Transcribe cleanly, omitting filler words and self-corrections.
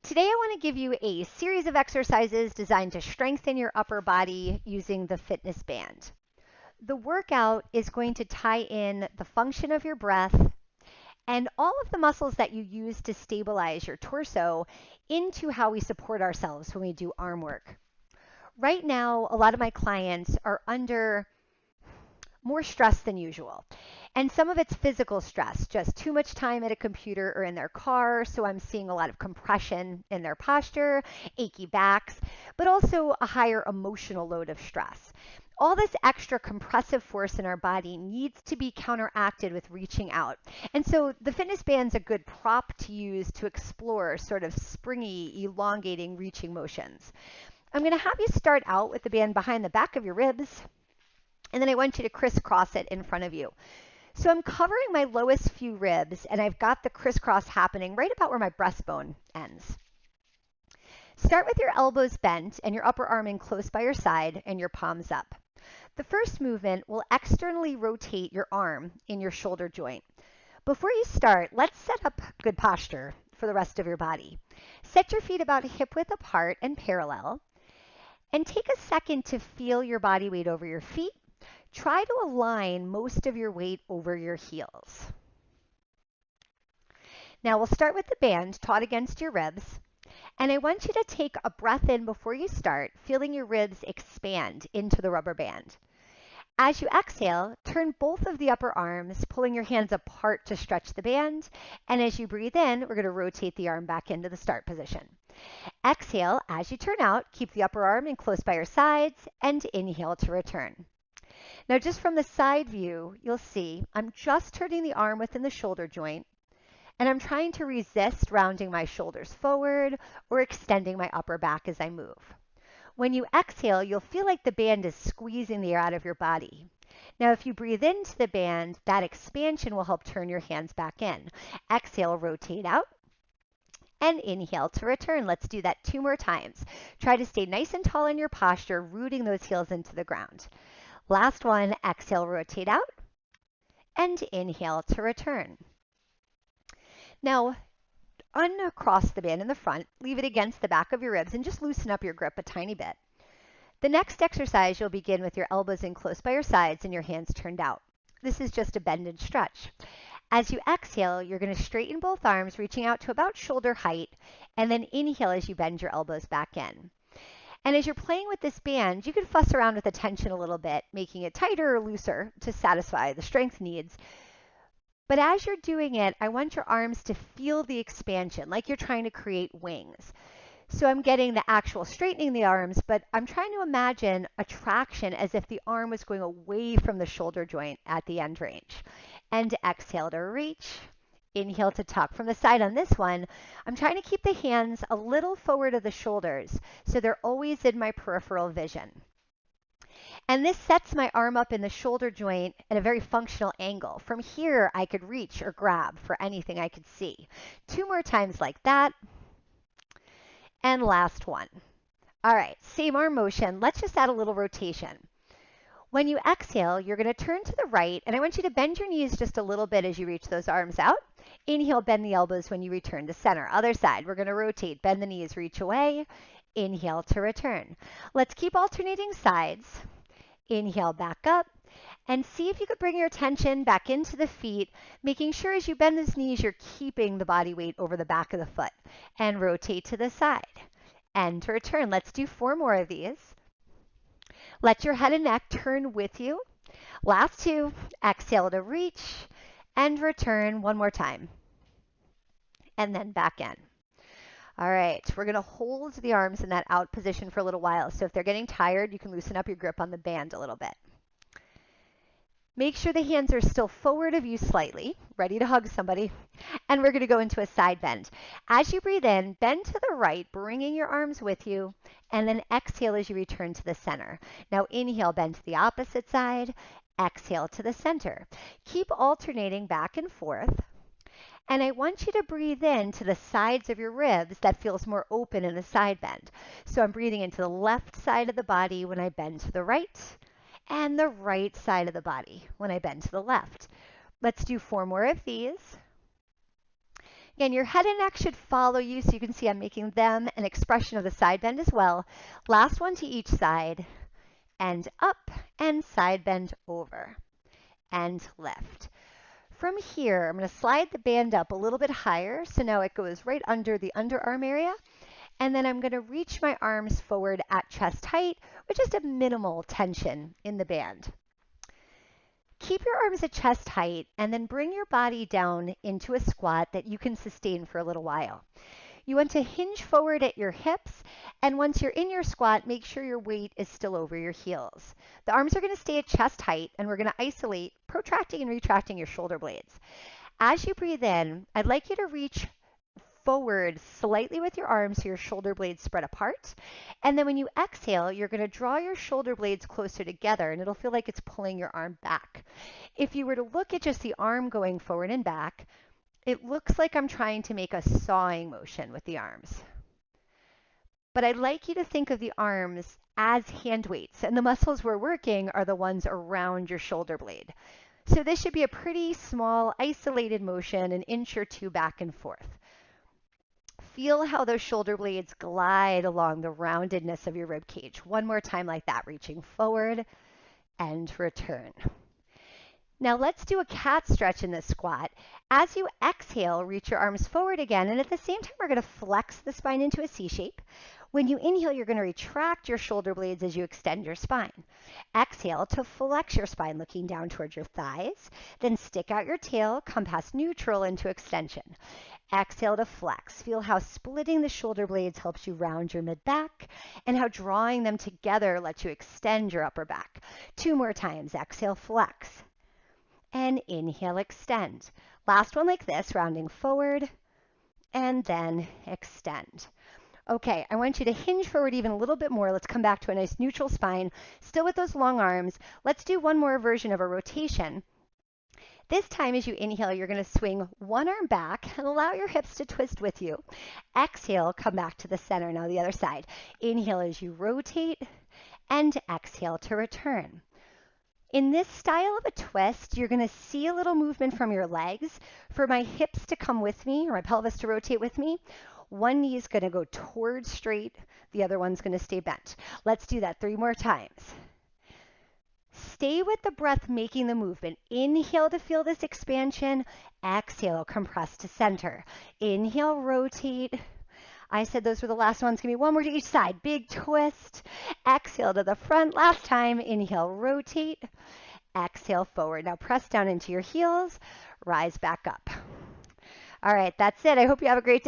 Today I want to give you a series of exercises designed to strengthen your upper body using the fitness band. The workout is going to tie in the function of your breath and all of the muscles that you use to stabilize your torso into how we support ourselves when we do arm work. Right now, a lot of my clients are under more stress than usual. And some of it's physical stress, just too much time at a computer or in their car. So I'm seeing a lot of compression in their posture, achy backs, but also a higher emotional load of stress. All this extra compressive force in our body needs to be counteracted with reaching out. And so the fitness band's a good prop to use to explore sort of springy, elongating, reaching motions. I'm going to have you start out with the band behind the back of your ribs, and then I want you to crisscross it in front of you. So I'm covering my lowest few ribs, and I've got the crisscross happening right about where my breastbone ends. Start with your elbows bent and your upper arm in close by your side and your palms up. The first movement will externally rotate your arm in your shoulder joint. Before you start, let's set up good posture for the rest of your body. Set your feet about hip width apart and parallel, and take a second to feel your body weight over your feet. Try to align most of your weight over your heels. Now we'll start with the band taut against your ribs, and I want you to take a breath in before you start, feeling your ribs expand into the rubber band. As you exhale, turn both of the upper arms, pulling your hands apart to stretch the band, and as you breathe in, we're going to rotate the arm back into the start position. Exhale, as you turn out, keep the upper arm in close by your sides, and inhale to return. Now, just from the side view, you'll see I'm just turning the arm within the shoulder joint, and I'm trying to resist rounding my shoulders forward or extending my upper back as I move. When you exhale, you'll feel like the band is squeezing the air out of your body. Now, if you breathe into the band, that expansion will help turn your hands back in. Exhale, rotate out, and inhale to return. Let's do that 2 more times. Try to stay nice and tall in your posture, rooting those heels into the ground. Last one, exhale, rotate out, and inhale to return. Now, uncross the band in the front, leave it against the back of your ribs, and just loosen up your grip a tiny bit. The next exercise, you'll begin with your elbows in close by your sides and your hands turned out. This is just a bend and stretch. As you exhale, you're going to straighten both arms, reaching out to about shoulder height, and then inhale as you bend your elbows back in. And as you're playing with this band, you can fuss around with the tension a little bit, making it tighter or looser to satisfy the strength needs. But as you're doing it, I want your arms to feel the expansion, like you're trying to create wings. So I'm getting the actual straightening the arms, but I'm trying to imagine a traction as if the arm was going away from the shoulder joint at the end range. And exhale to reach. Inhale to tuck. From the side on this one, I'm trying to keep the hands a little forward of the shoulders so they're always in my peripheral vision. And this sets my arm up in the shoulder joint at a very functional angle. From here, I could reach or grab for anything I could see. 2 more times like that. And last one. All right, same arm motion. Let's just add a little rotation. When you exhale, you're going to turn to the right, and I want you to bend your knees just a little bit as you reach those arms out. Inhale, bend the elbows when you return to center. Other side, we're going to rotate, bend the knees, reach away. Inhale to return. Let's keep alternating sides. Inhale, back up, and see if you could bring your attention back into the feet, making sure as you bend those knees, you're keeping the body weight over the back of the foot. And rotate to the side. And to return. Let's do 4 more of these. Let your head and neck turn with you. Last 2, exhale to reach and return 1 more time. And then back in. All right, we're going to hold the arms in that out position for a little while. So if they're getting tired, you can loosen up your grip on the band a little bit. Make sure the hands are still forward of you slightly, ready to hug somebody. And we're going to go into a side bend. As you breathe in, bend to the right, bringing your arms with you, and then exhale as you return to the center. Now inhale, bend to the opposite side, exhale to the center. Keep alternating back and forth. And I want you to breathe in to the sides of your ribs that feels more open in the side bend. So I'm breathing into the left side of the body when I bend to the right, and the right side of the body when I bend to the left. Let's do 4 more of these. Again, your head and neck should follow you, so you can see I'm making them an expression of the side bend as well. Last one to each side, and up, and side bend over, and lift. From here, I'm going to slide the band up a little bit higher, so now it goes right under the underarm area, and then I'm going to reach my arms forward at chest height with just a minimal tension in the band. Keep your arms at chest height and then bring your body down into a squat that you can sustain for a little while. You want to hinge forward at your hips, and once you're in your squat, make sure your weight is still over your heels. The arms are going to stay at chest height, and we're going to isolate, protracting and retracting your shoulder blades. As you breathe in, I'd like you to reach forward slightly with your arms so your shoulder blades spread apart. And then when you exhale, you're going to draw your shoulder blades closer together, and it'll feel like it's pulling your arm back. If you were to look at just the arm going forward and back, it looks like I'm trying to make a sawing motion with the arms. But I'd like you to think of the arms as hand weights, and the muscles we're working are the ones around your shoulder blade. So this should be a pretty small, isolated motion, an inch or two back and forth. Feel how those shoulder blades glide along the roundedness of your rib cage. One more time like that, reaching forward and return. Now let's do a cat stretch in this squat. As you exhale, reach your arms forward again, and at the same time, we're going to flex the spine into a C shape. When you inhale, you're going to retract your shoulder blades as you extend your spine. Exhale to flex your spine, looking down towards your thighs. Then stick out your tail, come past neutral into extension. Exhale to flex. Feel how splitting the shoulder blades helps you round your mid-back, and how drawing them together lets you extend your upper back. 2 more times. Exhale, flex. And inhale, extend. Last one like this, rounding forward, and then extend. Okay, I want you to hinge forward even a little bit more. Let's come back to a nice neutral spine, still with those long arms. Let's do one more version of a rotation. This time, as you inhale, you're going to swing one arm back and allow your hips to twist with you. Exhale, come back to the center. Now the other side. Inhale as you rotate, and exhale to return. In this style of a twist, you're going to see a little movement from your legs. For my hips to come with me, or my pelvis to rotate with me, one knee is going to go towards straight, the other one's going to stay bent. Let's do that 3 more times. Stay with the breath making the movement. Inhale to feel this expansion. Exhale, compress to center. Inhale, rotate. I said those were the last ones. Give me one more to each side. Big twist. Exhale to the front. Last time. Inhale, rotate. Exhale, forward. Now press down into your heels. Rise back up. All right, that's it. I hope you have a great day.